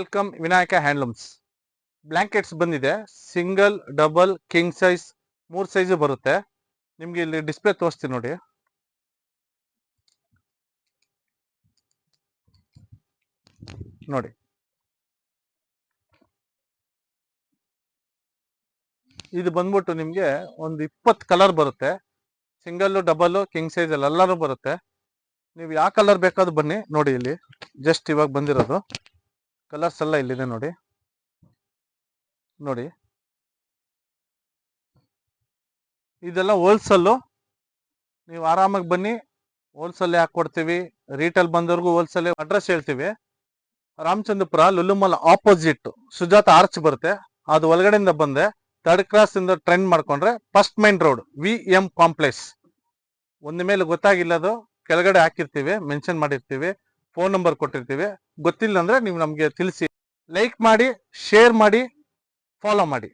Welcome Vinayaka handlooms. Blankets ಬಂದಿದೆ, single, double, king size 3 size ಬರುತ್ತೆ. ನಿಮ್ಗೆ ಇಲ್ಲಿ ಡಿಸ್ಪ್ಲೇ ತೋರಿಸ್ತೀನಿ ನೋಡಿ. ನೋಡಿ, ಇದು ಬಂದ್ಬಿಟ್ಟು ನಿಮ್ಗೆ ಒಂದು 20 ಕಲರ್ ಬರುತ್ತೆ. ಸಿಂಗಲ್, ಡಬಲ್, ಕಿಂಗ್ ಸೈಜ್ ಅಲ್ಲಿ ಎಲ್ಲಾನು ಬರುತ್ತೆ. ನೀವು ಯಾವ ಕಲರ್ ಬೇಕಾದ್ರೂ ಬನ್ನಿ. ನೋಡಿ, ಇಲ್ಲಿ ಜಸ್ಟ್ ಇವಾಗ ಬಂದಿರೋದು ಕಲರ್ಸ್ ಎಲ್ಲ ಇಲ್ಲಿದೆ ನೋಡಿ. ನೋಡಿ, ಇದೆಲ್ಲ ಹೋಲ್ಸೇಲು. ನೀವು ಆರಾಮಾಗಿ ಬನ್ನಿ, ಹೋಲ್ಸೇಲ್ ಹಾಕೊಡ್ತೀವಿ. ರೀಟೇಲ್ ಬಂದವ್ರಿಗೂ ಹೋಲ್ಸೇಲ್. ಅಡ್ರೆಸ್ ಹೇಳ್ತೀವಿ, Ramachandrapura Lulu mall opposite Sujatha arch ಬರುತ್ತೆ. ಅದು ಒಳಗಡೆಯಿಂದ ಬಂದೆ 3rd ಕ್ರಾಸ್ ಇಂದ ಟ್ರೆಂಡ್ ಮಾಡ್ಕೊಂಡ್ರೆ first main road VM complex. ಒಂದ್ ಮೇಲೆ ಗೊತ್ತಾಗಿಲ್ಲ, ಅದು ಕೆಳಗಡೆ ಹಾಕಿರ್ತೀವಿ, ಮೆನ್ಷನ್ ಮಾಡಿರ್ತೀವಿ, ಫೋನ್ ನಂಬರ್ ಕೊಟ್ಟಿರ್ತೀವಿ. ಗೊತ್ತಿಲ್ಲ ಅಂದ್ರೆ ನೀವು ನಮ್ಗೆ ತಿಳಿಸಿ. ಲೈಕ್ ಮಾಡಿ, ಶೇರ್ ಮಾಡಿ, ಫಾಲೋ ಮಾಡಿ.